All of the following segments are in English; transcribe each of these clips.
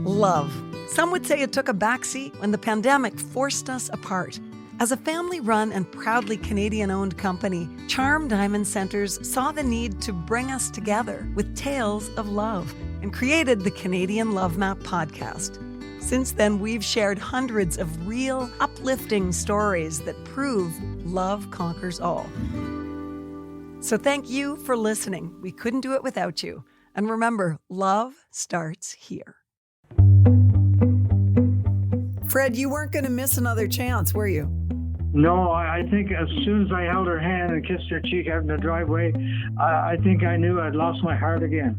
Love. Some would say it took a backseat when the pandemic forced us apart. As a family-run and proudly Canadian-owned company, Charm Diamond Centers saw the need to bring us together with tales of love and created the Canadian Love Map podcast. Since then, we've shared hundreds of real, uplifting stories that prove love conquers all. So thank you for listening. We couldn't do it without you. And remember, love starts here. Fred, you weren't going to miss another chance, were you? No, I think as soon as I held her hand and kissed her cheek out in the driveway, I think I knew I'd lost my heart again.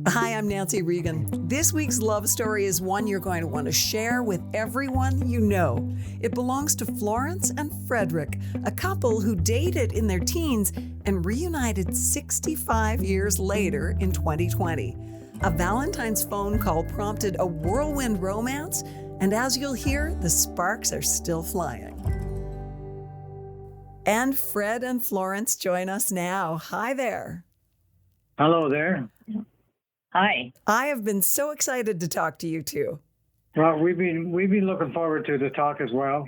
Hi, I'm Nancy Regan. This week's love story is one you're going to want to share with everyone you know. It belongs to Florence and Frederick, a couple who dated in their teens and reunited 65 years later in 2020. A Valentines phone call prompted a whirlwind romance, and as you'll hear, the sparks are still flying. And Fred and Florence join us now. Hi there. Hello there. Hi. I have been so excited to talk to you two. Well, we've been looking forward to the talk as well.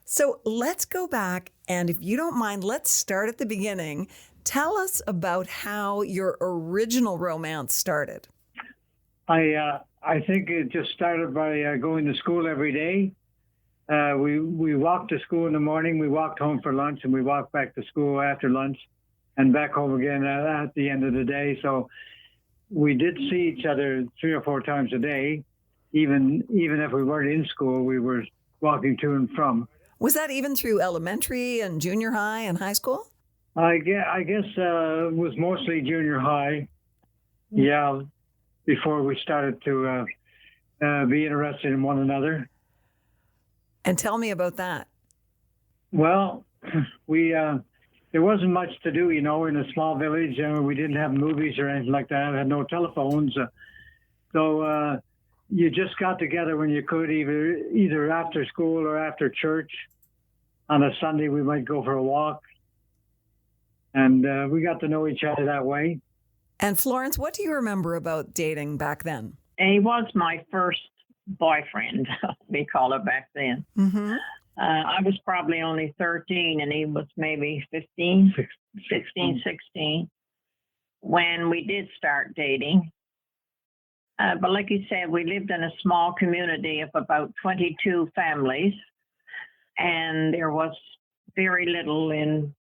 So let's go back, and if you don't mind, let's start at the beginning. Tell us about how your original romance started. I think it just started by going to school every day. We walked to school in the morning, we walked home for lunch, and we walked back to school after lunch and back home again at the end of the day. So we did see each other 3 or 4 times a day. Even if we weren't in school, we were walking to and from. Was that even through elementary and junior high and high school? I guess it was mostly junior high. Yeah, before we started to be interested in one another. And tell me about that. Well, there wasn't much to do, in a small village. We didn't have movies or anything like that. Had no telephones. So you just got together when you could, either after school or after church. On a Sunday, we might go for a walk. And we got to know each other that way. And Florence, what do you remember about dating back then? He was my first boyfriend, we call it back then. Mm-hmm. I was probably only 13 and he was maybe 16, when we did start dating. But like you said, we lived in a small community of about 22 families, and there was very little in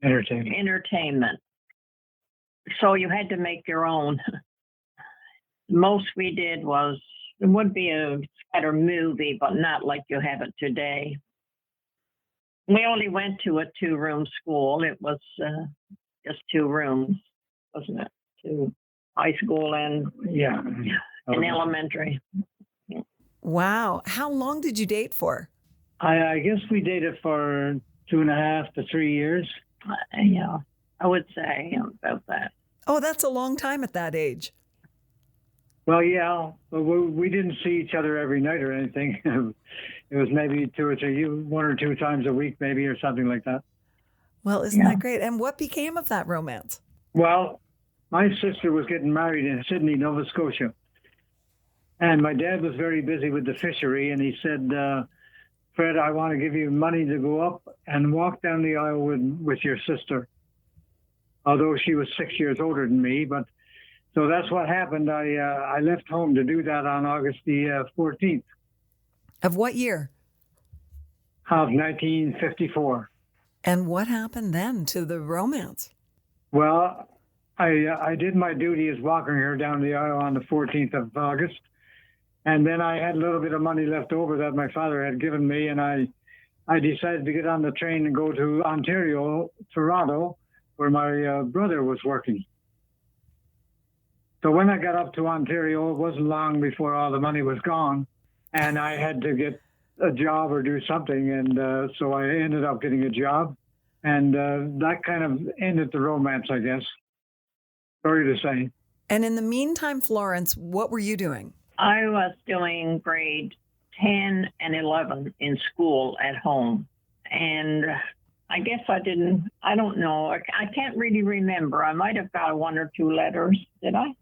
entertainment. So you had to make your own. Most we did was, it would be a better movie, but not like you have it today. We only went to a 2-room school. It was just 2 rooms, wasn't it? To high school and elementary. Wow. How long did you date for? I guess we dated for 2.5 to 3 years. Yeah, I would say about that. Oh, that's a long time at that age. Well, yeah, but we didn't see each other every night or anything. It was maybe 1 or 2 times a week, maybe, or something like that. Well, isn't that great? And what became of that romance? Well, my sister was getting married in Sydney, Nova Scotia. And my dad was very busy with the fishery, and he said, Fred, I want to give you money to go up and walk down the aisle with your sister. Although she was 6 years older than me, but so that's what happened. I left home to do that on August the 14th. Of what year? Of 1954. And what happened then to the romance? Well, I did my duty as walking her down the aisle on the 14th of August. And then I had a little bit of money left over that my father had given me. And I decided to get on the train and go to Ontario, Toronto, where my brother was working. So when I got up to Ontario, it wasn't long before all the money was gone. And I had to get a job or do something. And so I ended up getting a job. And that kind of ended the romance, I guess. Sorry to say. And in the meantime, Florence, what were you doing? I was doing grade 10 and 11 in school at home. And I guess I don't know. I can't really remember. I might have got 1 or 2 letters. Did I?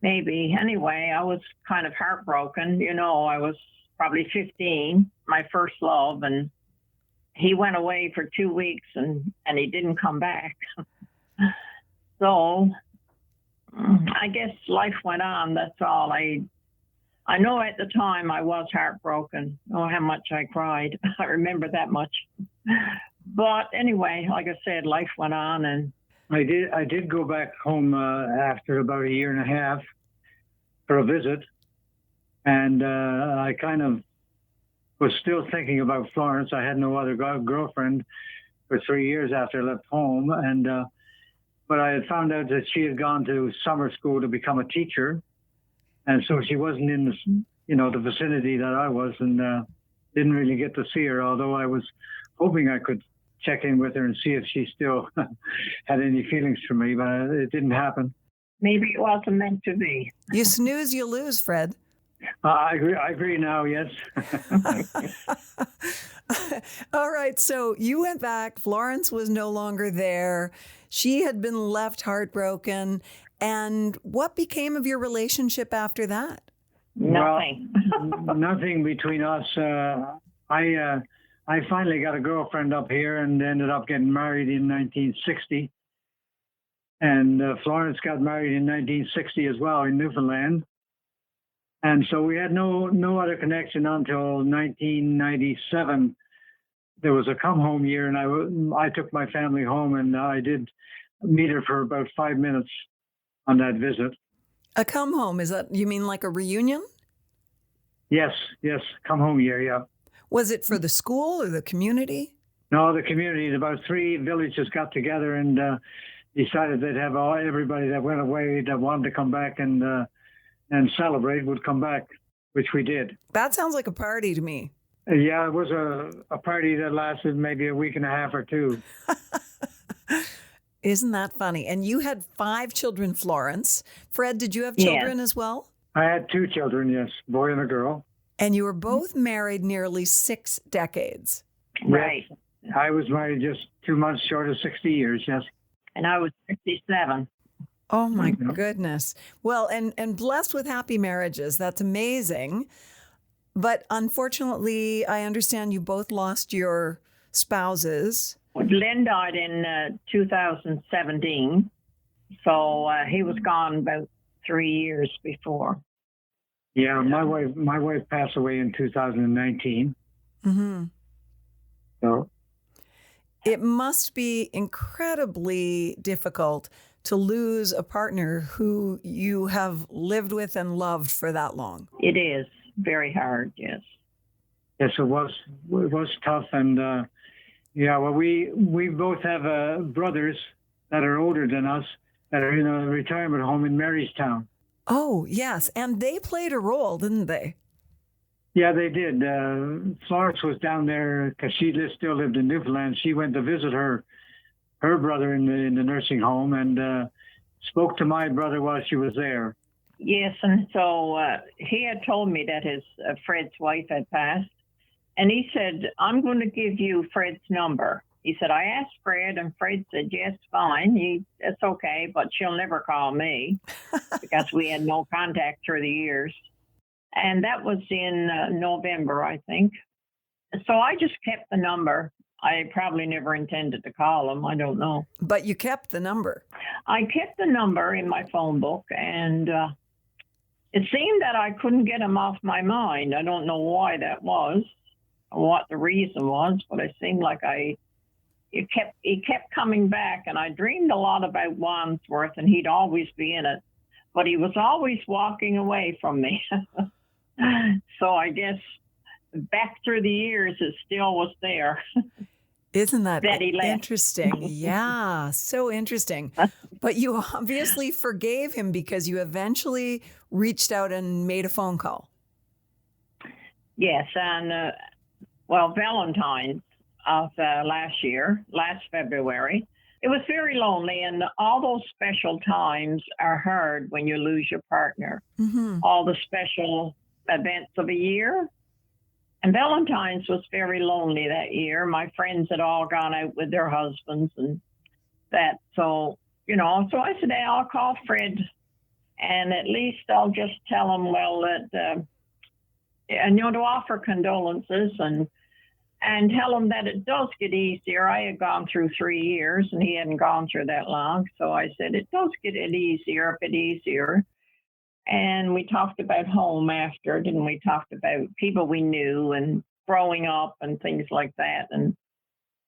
maybe. Anyway, I was kind of heartbroken. I was probably 15, my first love, and he went away for 2 weeks and he didn't come back. So I guess life went on. That's all. I know at the time I was heartbroken. Oh, how much I cried. I remember that much. But anyway, like I said, life went on, and I did go back home after about a year and a half for a visit, and I kind of was still thinking about Florence. I had no other girlfriend for 3 years after I left home, and but I had found out that she had gone to summer school to become a teacher, and so she wasn't in the vicinity that I was, and didn't really get to see her. Although I was hoping I could check in with her and see if she still had any feelings for me, but it didn't happen. maybe it wasn't meant to be. You snooze, you lose, Fred. I agree now, yes. All right. So you went back. Florence was no longer there. She had been left heartbroken. And what became of your relationship after that? Nothing. Well, nothing between us. I finally got a girlfriend up here and ended up getting married in 1960. And Florence got married in 1960 as well in Newfoundland. And so we had no other connection until 1997. There was a come home year, and I took my family home, and I did meet her for about 5 minutes on that visit. A come home, is that, you mean like a reunion? Yes, come home year, yeah. Was it for the school or the community? No, the community. About 3 villages got together and decided they'd have everybody that went away that wanted to come back and celebrate would come back, which we did. That sounds like a party to me. Yeah, it was a party that lasted maybe a week and a half or two. Isn't that funny? And you had 5 children, Florence. Fred, did you have children as well? I had 2 children, yes, boy and a girl. And you were both married nearly 6 decades. Right. Yes. I was married just 2 months short of 60 years, yes. And I was 57. Oh, my goodness. Well, and blessed with happy marriages. That's amazing. But unfortunately, I understand you both lost your spouses. Lynn died in 2017. So he was gone about 3 years before. Yeah, my wife passed away in 2019. Mm-hmm. So it must be incredibly difficult to lose a partner who you have lived with and loved for that long. It is very hard, yes. Yes, it was tough. And well, we both have brothers that are older than us that are in a retirement home in Marystown. Oh, yes. And they played a role, didn't they? Yeah, they did. Florence was down there because she still lived in Newfoundland. She went to visit her brother in the nursing home and spoke to my brother while she was there. Yes, and so he had told me that his Fred's wife had passed. And he said, I'm going to give you Fred's number. He said, I asked Fred, and Fred said, yes, fine. It's okay, but she'll never call me because we had no contact through the years. And that was in November, I think. So I just kept the number. I probably never intended to call him. I don't know. But you kept the number. I kept the number in my phone book, and it seemed that I couldn't get him off my mind. I don't know why that was or what the reason was, but it seemed like he kept coming back, and I dreamed a lot about Wandsworth, and he'd always be in it, but he was always walking away from me. So I guess back through the years, it still was there. Isn't that he left. Interesting? Yeah, so interesting. But you obviously forgave him because you eventually reached out and made a phone call. Yes, and Valentines of last February, it was very lonely, and all those special times are hard when you lose your partner. Mm-hmm. All the special events of a year. And Valentine's was very lonely that year. My friends had all gone out with their husbands and that. So, so I said, hey, I'll call Fred And at least I'll just tell him, well, that, and to offer condolences and tell him that it does get easier. I had gone through 3 years and he hadn't gone through that long. So I said, it does get it easier, a bit easier. And we talked about home after, didn't we? Talked about people we knew and growing up and things like that. And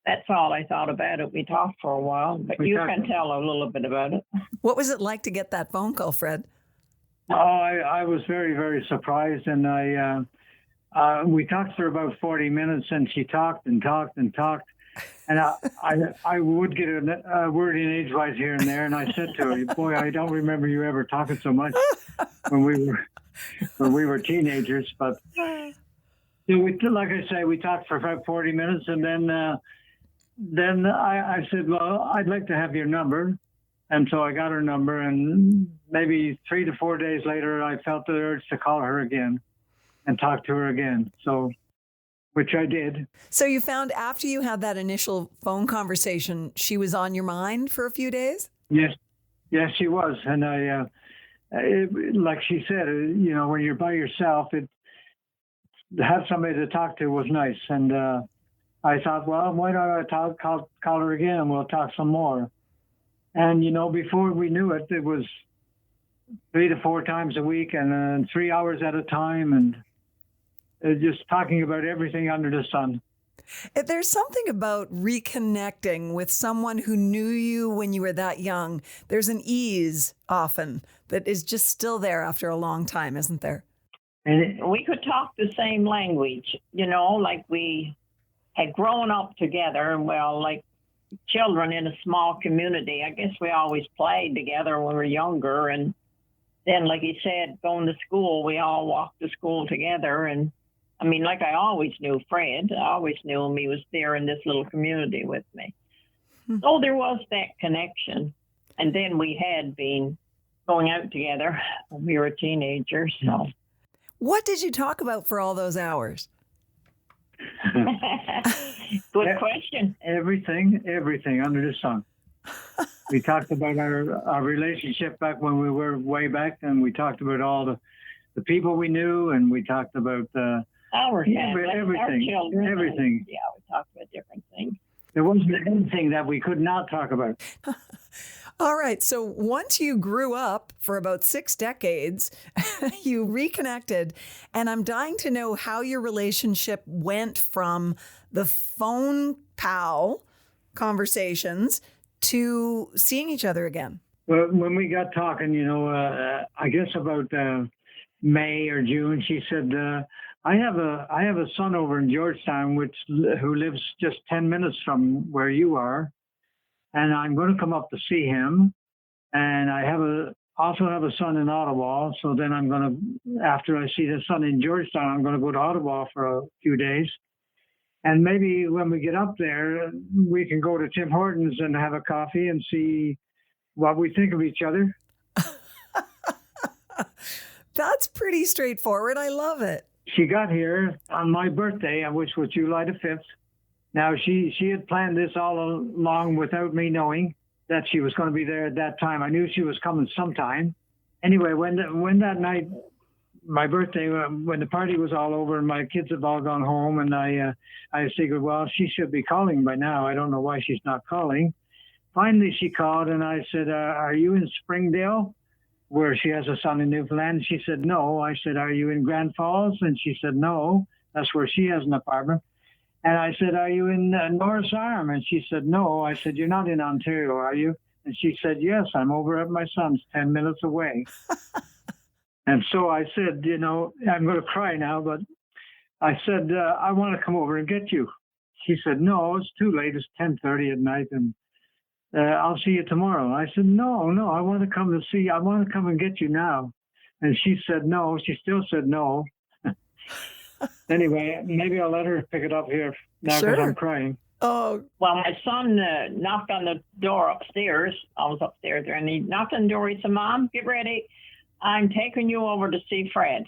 that's all I thought about it. We talked for a while, but you can tell a little bit about it. What was it like to get that phone call, Fred? Oh, I was very, very surprised. And we talked for about 40 minutes and she talked and talked and talked. And I would get a word in edgewise here and there. And I said to her, boy, I don't remember you ever talking so much when we were teenagers. But like I say, we talked for about 40 minutes. And then I said, well, I'd like to have your number. And so I got her number. And maybe 3 to 4 days later, I felt the urge to call her again and talk to her again. So, which I did. So you found after you had that initial phone conversation, she was on your mind for a few days? Yes, she was. And like she said, when you're by yourself, to have somebody to talk to was nice. And I thought, well, why don't I call her again and we'll talk some more. And, before we knew it, it was 3 to 4 times a week and 3 hours at a time and just talking about everything under the sun. There's something about reconnecting with someone who knew you when you were that young. There's an ease often that is just still there after a long time, isn't there? And we could talk the same language, like we had grown up together, like children in a small community. I guess we always played together when we were younger. And then, like he said, going to school, we all walked to school together. And like I always knew Fred. I always knew him. He was there in this little community with me. So there was that connection. And then we had been going out together when we were teenagers. So. What did you talk about for all those hours? Good question. Everything under the sun. We talked about our relationship back when we were way back, and we talked about all the people we knew, and we talked about our family, everything. Our children. Everything. We talked about different things. There wasn't anything that we could not talk about. All right. So once you grew up for about 6 decades, you reconnected, and I'm dying to know how your relationship went from the phone pal conversations to seeing each other again. Well, when we got talking, I guess about May or June, she said, I have a son over in Georgetown, who lives just 10 minutes from where you are. And I'm going to come up to see him. And I also have a son in Ottawa. So then after I see the son in Georgetown, I'm going to go to Ottawa for a few days. And maybe when we get up there, we can go to Tim Hortons and have a coffee and see what we think of each other. That's pretty straightforward. I love it. She got here on my birthday, which was July the 5th. Now, she had planned this all along without me knowing that she was going to be there at that time. I knew she was coming sometime. Anyway, when that night, my birthday, when the party was all over and my kids have all gone home, and I figured, well, she should be calling by now. I don't know why she's not calling. Finally, she called, and I said, are you in Springdale, where she has a son in Newfoundland? She said, no. I said, are you in Grand Falls? And she said, no. That's where she has an apartment. And I said, are you in Norris Arm? And she said, no. I said, you're not in Ontario, are you? And she said, yes, I'm over at my son's 10 minutes away. And so I said, I'm going to cry now, but I said, I want to come over and get you. She said, no, it's too late. It's 10:30 at night, and I'll see you tomorrow. I said, no, I want to come and get you now. And she said, no. She still said no. Anyway, maybe I'll let her pick it up here now because I'm crying. Oh. Well, my son knocked on the door upstairs. I was upstairs there, and he knocked on the door. He said, Mom, get ready. I'm taking you over to see Fred.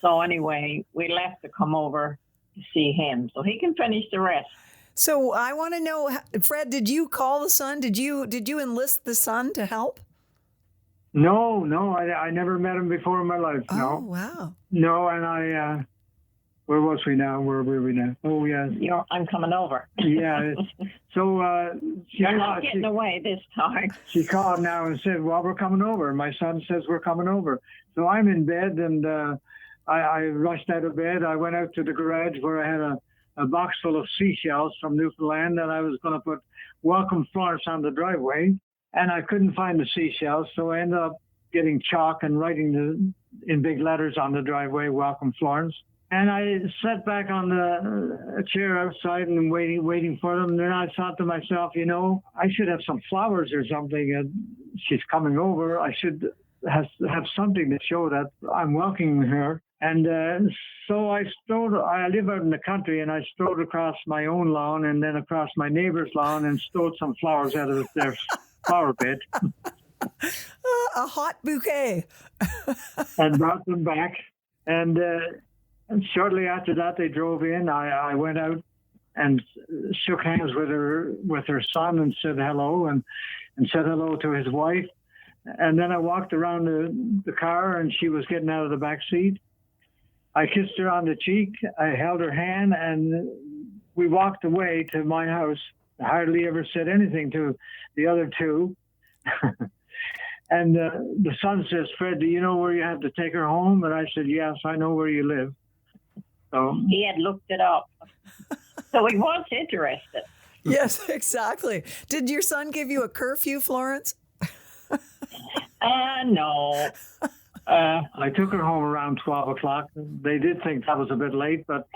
So anyway, we left to come over to see him so he can finish the rest. So I want to know, Fred, did you call the son? Did you enlist the son to help? No, I never met him before in my life. Oh, No, wow. no, and where was we now? Where were we now? Oh, yes. I'm coming over. Yeah. So You're not getting away this time. she called now and said, well, we're coming over. My son says we're coming over. So I'm in bed, and I rushed out of bed. I went out to the garage where I had a box full of seashells from Newfoundland, and I was going to put Welcome Florence on the driveway, and I couldn't find the seashells, so I ended up getting chalk and writing in big letters on the driveway, Welcome Florence. And I sat back on a chair outside and waiting for them. And then I thought to myself, I should have some flowers or something. She's coming over. I should have something to show that I'm welcoming her. And so I live out in the country, and I strode across my own lawn and then across my neighbor's lawn and stole some flowers out of their flower bed. A hot bouquet. And brought them back. And shortly after that, they drove in. I went out and shook hands with her son and said hello and said hello to his wife. And then I walked around the car, and she was getting out of the back seat. I kissed her on the cheek. I held her hand, and we walked away to my house. I hardly ever said anything to the other two. And the son says, Fred, do you know where you have to take her home? And I said, yes, I know where you live. So he had looked it up. So he was interested. Yes, exactly. Did your son give you a curfew, Florence? No. I took her home around 12 o'clock. They did think that was a bit late, but...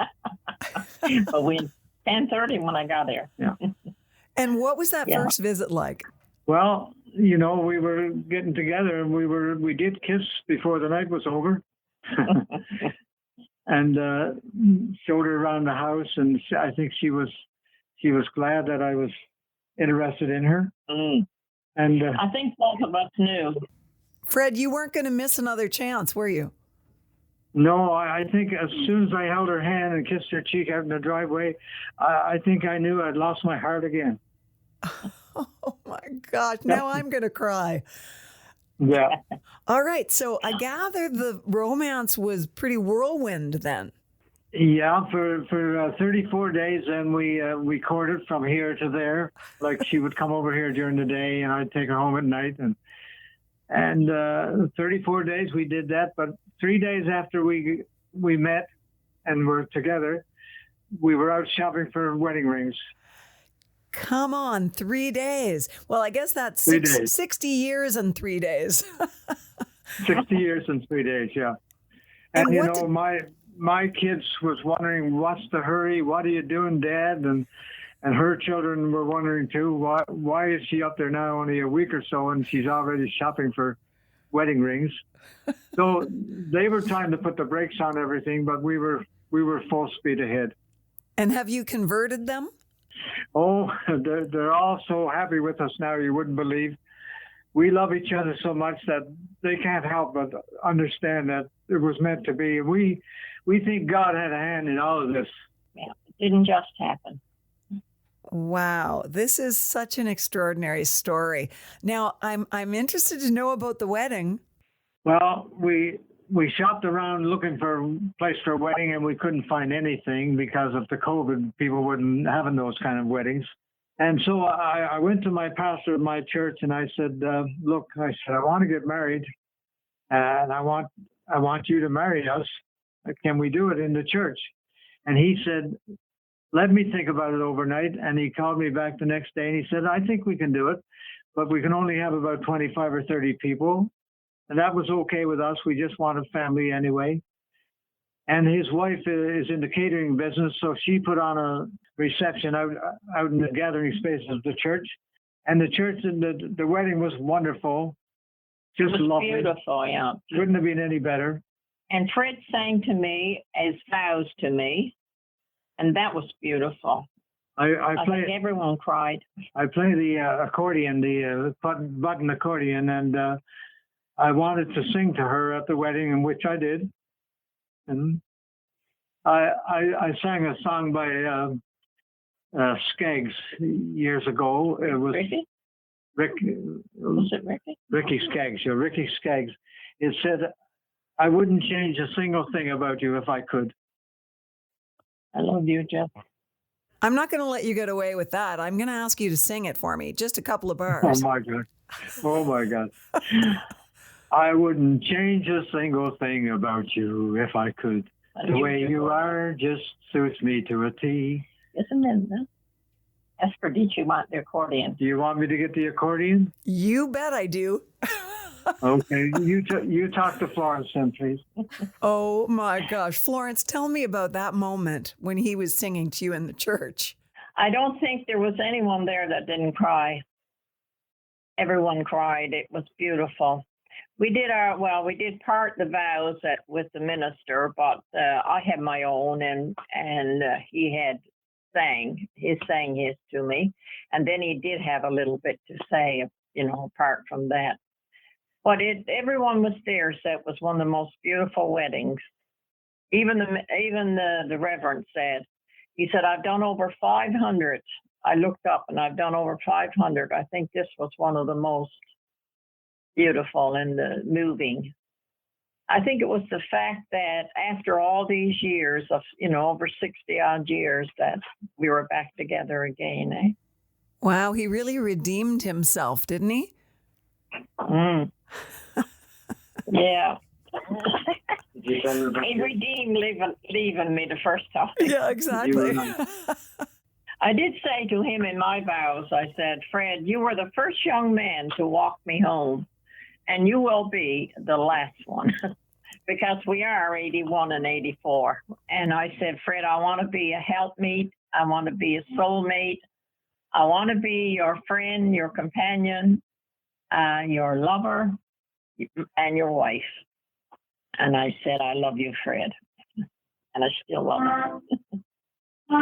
But 10:30 when I got there. Yeah. And what was that first visit like? Well, we were getting together, and we did kiss before the night was over. And showed her around the house, and I think she was glad that I was interested in her. Mm. And I think both of us knew. Fred, you weren't going to miss another chance, were you? No, I think as soon as I held her hand and kissed her cheek out in the driveway, I think I knew I'd lost my heart again. Oh my gosh, now I'm going to cry. Yeah. All right, so I gather the romance was pretty whirlwind then. Yeah, for 34 days, and we courted from here to there. Like, she would come over here during the day, and I'd take her home at night, and 34 days we did that. But 3 days after we met and were together, we were out shopping for wedding rings. Come on, 3 days. Well, I guess that's 60 years and 3 days. 60 years and 3 days, yeah. And my kids was wondering, what's the hurry? What are you doing, Dad? And her children were wondering too, why is she up there now only a week or so, and she's already shopping for wedding rings? So they were trying to put the brakes on everything, but we were full speed ahead. And have you converted them? Oh, they're all so happy with us now, you wouldn't believe. We love each other so much that they can't help but understand that it was meant to be. We think God had a hand in all of this. Yeah, it didn't just happen. Wow, this is such an extraordinary story. Now, I'm interested to know about the wedding. Well, we shopped around looking for a place for a wedding, and we couldn't find anything because of the COVID. People weren't having those kind of weddings. And so I went to my pastor of my church, and I said, look, I want to get married, and I want you to marry us. Can we do it in the church? And he said, let me think about it overnight. And he called me back the next day, and he said, I think we can do it, but we can only have about 25 or 30 people. And that was okay with us. We just wanted family anyway. And his wife is in the catering business, so she put on a reception out in the gathering space of the church. And the church and the wedding was wonderful. Just it was lovely. Beautiful, yeah. Couldn't have been any better. And Fred sang to me as vows to me, and that was beautiful. I think everyone cried. I play the accordion, the button accordion, and I wanted to sing to her at the wedding, in which I did. And I sang a song by Skeggs years ago. It was Really? Rick, Was it Ricky? Ricky Skaggs. Yeah, Ricky Skaggs. It said, "I wouldn't change a single thing about you if I could." I love you, Jeff. I'm not going to let you get away with that. I'm going to ask you to sing it for me. Just a couple of Oh bars. my God. Oh my God. I wouldn't change a single thing about you if I could. The way you are just suits me to a T. Isn't it? Esther, did you want the accordion? Do you want me to get the accordion? You bet I do. Okay. You talk to Florence then, please. Oh my gosh. Florence, tell me about that moment when he was singing to you in the church. I don't think there was anyone there that didn't cry. Everyone cried. It was beautiful. We did part the vows with the minister, but I had my own, and he had sang his to me, and then he did have a little bit to say, apart from that. But everyone was there, so it was one of the most beautiful weddings. Even the reverend said, he said, "I've done over 500. I looked up and I've done over 500. I think this was one of the most beautiful and the moving. I think it was the fact that after all these years of, over 60 odd years, that we were back together again. Eh? Wow, he really redeemed himself, didn't he? Mm. Yeah. He redeemed leaving me the first time. Yeah, exactly. I did say to him in my vows, I said, "Fred, you were the first young man to walk me home, and you will be the last one." Because we are 81 and 84. And I said, "Fred, I want to be a helpmeet. I want to be a soulmate. I want to be your friend, your companion, your lover, and your wife." And I said, "I love you, Fred." And I still love him. So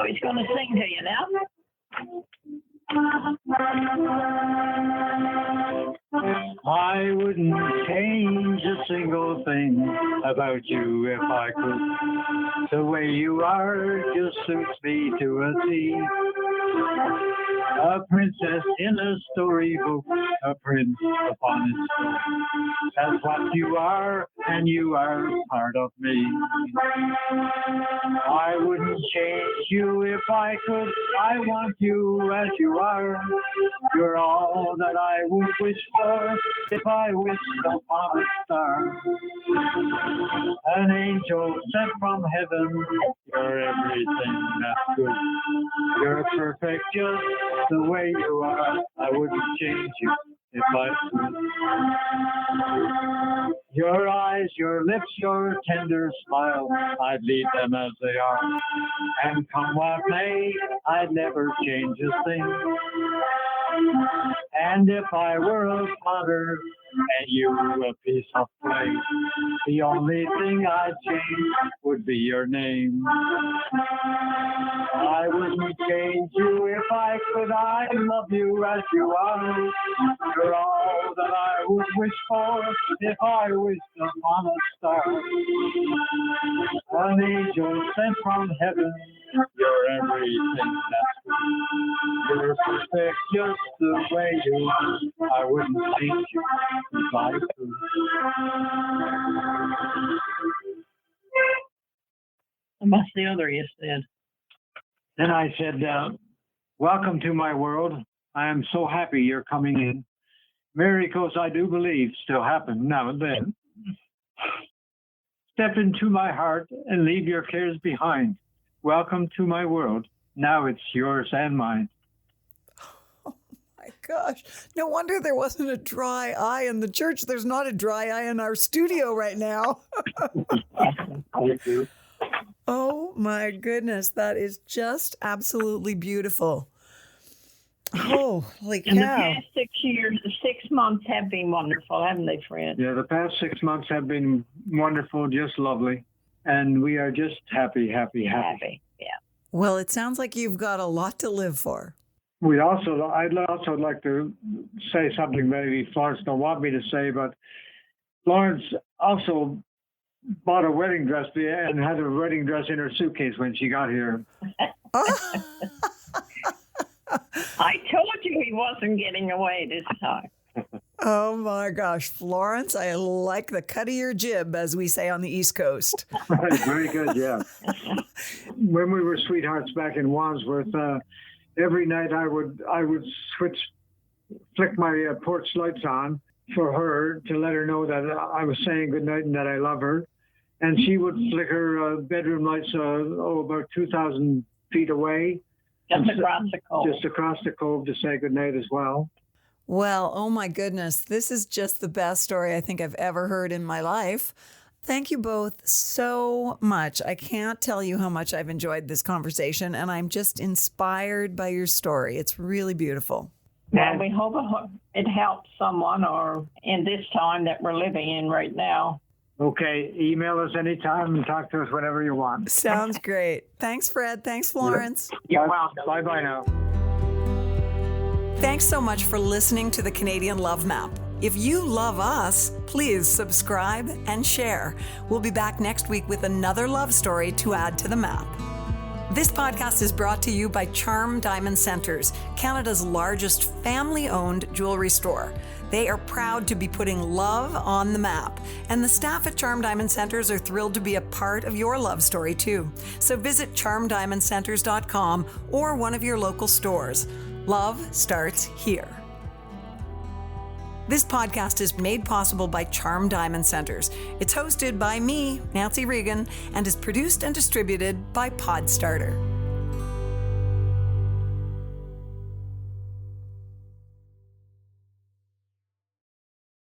he's going to sing to you now. I wouldn't change a single thing about you if I could. The way you are just suits me to a T. A princess in a storybook, a prince upon its throne. That's what you are, and you are part of me. I wouldn't change you if I could. I want you as you are. You're all that I would wish for if I wished upon a star. An angel sent from heaven. You're everything that's good. You're perfect just the way you are. I wouldn't change you if I could. Your eyes, your lips, your tender smile, I'd leave them as they are. And come what may, I'd never change a thing. And if I were a potter and you a piece of clay, the only thing I'd change would be your name. I wouldn't change you if I could. I love you as you are. You're all that I would wish for if I wished upon a star. An angel sent from heaven. You're everything that's good. You're perfect just the way you are. I wouldn't change you if I could. And what's the other you said? Then I said, "Welcome to my world. I am so happy you're coming in. Miracles, I do believe, still happen now and then. Step into my heart and leave your cares behind. Welcome to my world. Now it's yours and mine." Oh my gosh. No wonder there wasn't a dry eye in the church. There's not a dry eye in our studio right now. Oh my goodness. That is just absolutely beautiful. Holy cow. And the past 6 months have been wonderful, haven't they, Fred? Yeah, the past 6 months have been wonderful, just lovely. And we are just happy. Yeah. Well, it sounds like you've got a lot to live for. I'd also like to say something maybe Florence don't want me to say, but Florence also bought a wedding dress and had a wedding dress in her suitcase when she got here. I told you he wasn't getting away this time. Oh my gosh, Florence, I like the cut of your jib, as we say on the East Coast. Very good, yeah. When we were sweethearts back in Wandsworth, every night I would flick my porch lights on for her to let her know that I was saying goodnight and that I love her. And she would flick her bedroom lights about 2,000 feet away. Just across the cove. Just across the cove to say goodnight as well. Well, oh my goodness, this is just the best story I think I've ever heard in my life. Thank you both so much. I can't tell you how much I've enjoyed this conversation, and I'm just inspired by your story. It's really beautiful. Well, we hope it helps someone, or in this time that we're living in right now. Okay, email us anytime and talk to us whenever you want. Sounds great. Thanks, Fred. Thanks, Florence. You're welcome. Bye-bye now. Thanks so much for listening to the Canadian Love Map. If you love us, please subscribe and share. We'll be back next week with another love story to add to the map. This podcast is brought to you by Charm Diamond Centers, Canada's largest family-owned jewelry store. They are proud to be putting love on the map, and the staff at Charm Diamond Centers are thrilled to be a part of your love story too. So visit charmdiamondcenters.com or one of your local stores. Love starts here. This podcast is made possible by Charm Diamond Centers. It's hosted by me, Nancy Regan, and is produced and distributed by Podstarter.